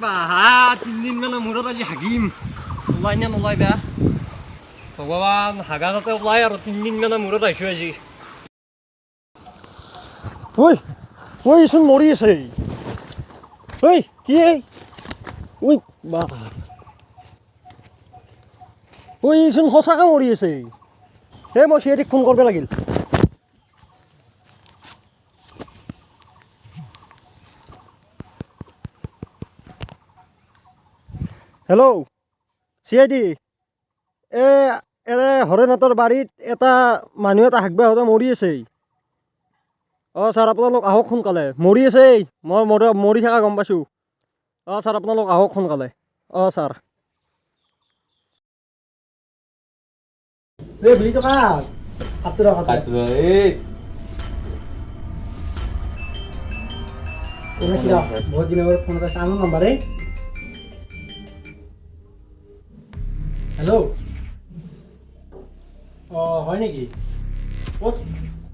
বাহা 3 দিন মানে মূৰত আজি হাগিম ওলাই নে নলাই বেয়া ভগৱান হাগা যাতে ওলাই আৰু 3 দিন মানে মূৰত আহিছো আজি ঐ ঐ চোন মৰি আছে ঐ কি ঐ বা ঐ চোন সঁচাকৈ মৰি আছে হে মই CID ফোন কৰিব লাগিল হেল্ল' CID এৰে হৰেণহঁতৰ বাৰীত এটা মানুহ এটা হাগবা হওঁতে মৰি আছে ছাৰ আপোনালোক আহক সোনকালে মৰি আছে মই মৰি থকা গম পাইছোঁ ছাৰ আপোনালোক আহক সোনকালে ছাৰ এই বুলি টকা বহুত দিনৰ ফোন এটা আনো নাম্বাৰ হেল্ল' হয় নেকি ক'ত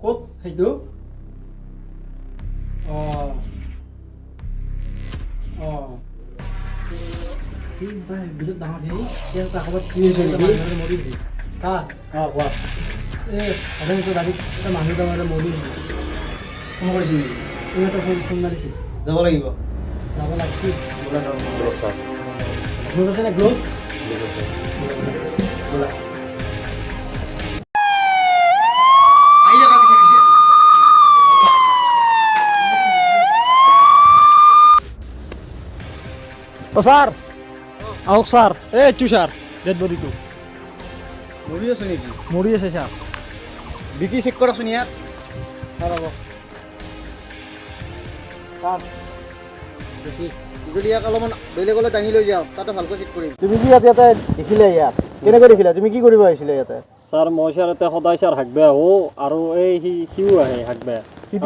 ক'ত সেইটো বিলত ডাঙৰ মৰি কোৱা এই বাৰীত এটা মানুহ ডাঙৰ মৰি ফোন কৰিছিল নেকি ফোন মাৰিছিল যাব লাগিব যাব লাগিছিল গ্ল'ভ আছে নে গ্ল'ভ ছাৰ আহক ছাৰ এইটো ছাৰ ডেড বডিটো মৰি আছে নেকি মৰি আছে ছাৰ বিকি চেক কৰাচোন ইয়াত ছাৰ হ'ব ছাৰ যদি ইয়াক অলপমান বেলেগলৈ দাঙি লৈ যাওঁ তাতে ভালকৈ চেক কৰিম তুমি কি ইয়াতে দেখিলে ইয়াত কেনেকৈ দেখিলা তুমি কি কৰিব আহিছিলা ইয়াতে ছাৰ মই ছাৰ ইয়াতে সদায় ছাৰ হাগবে আহোঁ আৰু এই সিও আহে হাগবে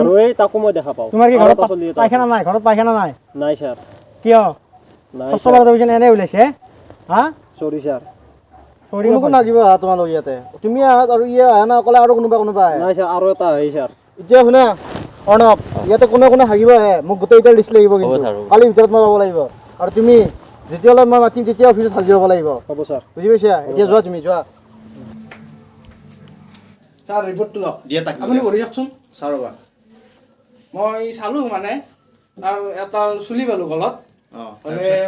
আৰু এই তাকো মই দেখা পাওঁ তোমাৰ কি ঘৰত পায়খানা নাই ঘৰত পায়খানা নাই নাই ছাৰ কিয় স্বচ্ছ অভিযান এনে ওলাইছে হা চৰি ছাৰ চৰি কোন লাগিব তোমালোক ইয়াতে তুমি আহা আৰু ইয়ে আহা না অকলে আৰু কোনোবা নাই ছাৰ আৰু এটা আহে ছাৰ এতিয়া শুনা অৰ্ণৱ ইয়াতে কোনে কোনে হাগিব আহে মোক গোটেইকেইটাৰ লিষ্ট লাগিব কিন্তু কালিৰ ভিতৰত মই পাব লাগিব আৰু তুমি যেতিয়ালৈ মই মাতিম তেতিয়া অফিচত হাজিৰ হ'ব লাগিব হ'ব ছাৰ বুজি পাইছা এতিয়া যোৱা তুমি যোৱা ছাৰ ৰিপৰ্টটো লওক দিয়া তাক আপুনি কৰি যাওকচোন ছাৰ ৰ'বা মই চালোঁ মানে আৰু এটা চুলি পালোঁ গলত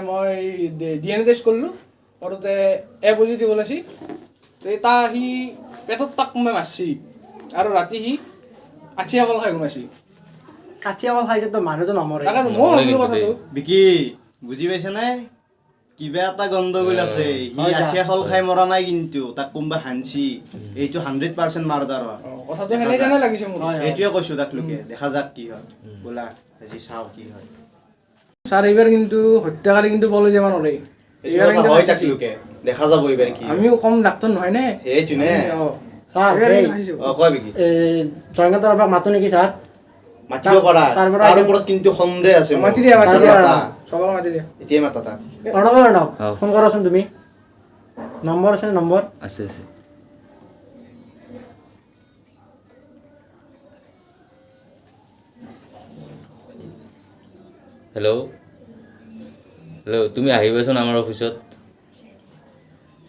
মই DNA টেষ্ট কৰিলোঁ কৰোঁতে A পজিটিভ ওলাইছে এটা সি পেটত তাক কোনোবাই মাৰছি আৰু ৰাতি সি কাঠিয়া কল খাই ঘুমাইছি কাঠিয়া কল খাই তো মানুহটো নমৰে বিকি বুজি পাইছানে কিবা এটা গণ্ডগোল আছে সি আঠিয়া কল খাই মৰা নাই কিন্তু তাক কোনোবা হানছি এইটো 100% মাৰ্ডাৰ হয় কথাটো হেনে জানে লাগিছে মোৰ এইটোৱে কৈছোঁ তাক লোকে দেখা যাক কি হয় বোলা আজি চাওঁ কি হয় ছাৰ এইবাৰ কিন্তু হত্যাকাৰী কিন্তু পলাই যাব নোৱাৰে এইবাৰ কিন্তু হয় তাক লোকে দেখা যাব এইবাৰ কি আমিও কম ডাক্তৰ নহয় নে এইটো নে ছাৰ কয় বিকি জয়নাথৰ আবাক মাতো নেকি ছাৰ মাতিব পাৰা তাৰ ওপৰত কিন্তু সন্দেহ আছে মাতি দিয়া চবক মাতি দিয়া এতিয়া মাতা তাক অৰ্ণৱ ফোন কৰাচোন তুমি নম্বৰ আছে নম্বৰ আছে হেল্ল' তুমি আহিবাচোন আমাৰ অফিচত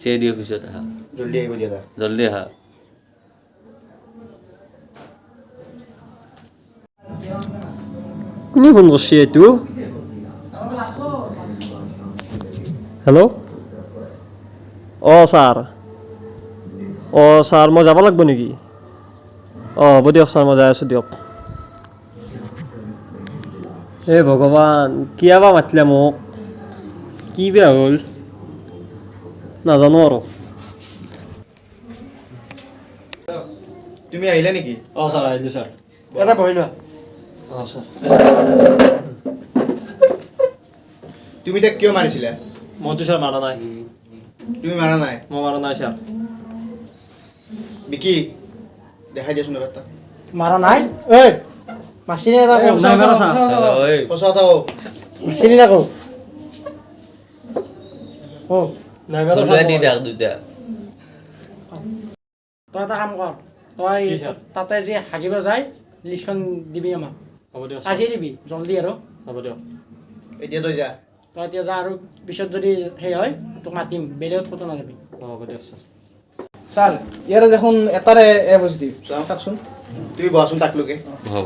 CID অফিচত আহা জল্দি আহা কোনে ফোন কৰিছে এইটো হেল্ল' ছাৰ মই যাব লাগিব নেকি হ'ব দিয়ক ছাৰ মই যাই আছোঁ দিয়ক হে ভগৱান কিয় বা মাতিলে মোক কি বেয়া হ'ল নাজানো আৰু তুমি আহিলা নেকি ছাৰ আহিলোঁ ছাৰ এটা বহি লোৱা ছাৰ তুমি তাক কিয় মাৰিছিলা মইতো ছাৰ মাৰা নাই তুমি মাৰা নাই মই মাৰা নাই ছাৰ বিকি দেখাই দিয়াচোন এবাৰ তাক মাৰা নাই ঐ মাছিনে এটা সঁচা কথা মাছিনে না কওঁ তই এটা কাম কৰ তই তাতে যে হাগিব যায় লিষ্টখন দিবি আমাক হ'ব দিয়ক আজি দিবি জলদি আৰু হ'ব দিয়ক এতিয়া তই যা তই এতিয়া যা আৰু পিছত যদি সেই হয় তোক মাতিম বেলেগত ক'তো নাযাবি হ'ব দিয়ক ছাৰ ছাৰ ইয়াৰে দেখোন এটাৰে এ পজিটিভ চাওকচোন তুমি বহাচোন তাক লোকে হ'ব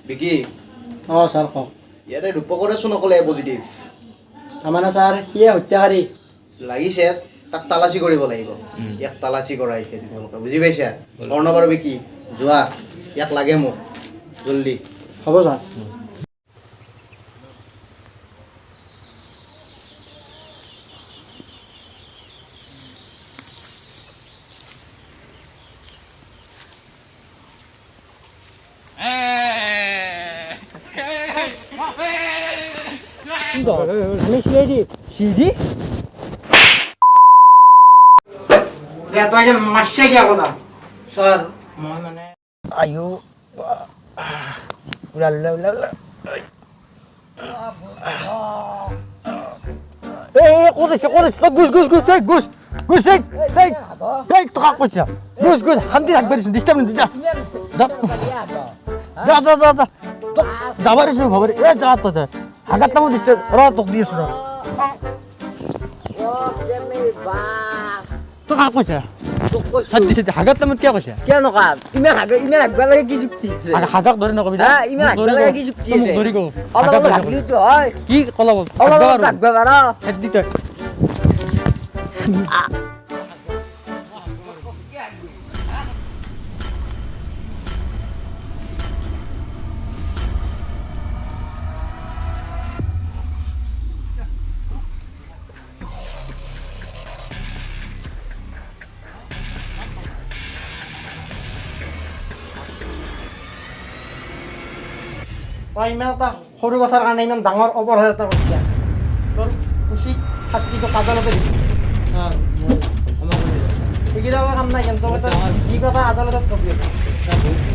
বিকি অঁ ছাৰ কওক ইয়াতে ৰূপকৰেচোন অকলে পজিটিভ তাৰমানে ছাৰ সিয়ে হত্যাকাৰী লাগিছে তাক তালাচী কৰিব লাগিব ইয়াক তালাচী কৰা এতিয়া তোমালোকে বুজি পাইছা কৰ্ণৱ আৰু বিকি যোৱা ইয়াক লাগে মোক জল্দি হ'ব ছাৰ আমি CID CID দে তই যেন মাছে কিয় কথা ছাৰ মই মানে আয়ো উলা উলা উলা উলা এই ক'ত আছে গুছ এই টকা কৈছা গুছ শান্তি ৰাখবা দিছো ডিষ্টাৰ্ব নিদি যা যাবা দিছো ভাবৰি এ যা তই হাগাত নামো ডিষ্টাৰ্ব তোক দি আছো টকা কৈছা সাদি হাগাত নামত কিয় কৈছা কিয় নকাম ইমান হাগবা লাগে কি যুক্তি আছে হাগাক ধৰি নকবি হা ইমান হাগবা লাগে কি যুক্তি আছে ধৰি কও অলপ হাগলিতো হয় কি কলব অলপ হাগবা পাৰা সাদি তই তই ইমান এটা সৰু কথাৰ কাৰণে ইমান ডাঙৰ অপৰাধ এটা কৰিছা তোৰ উচিত শাস্তিটো আদালতে দিব সেইকেইটা কাম নাই কিন্তু যি কথা আদালতত কবি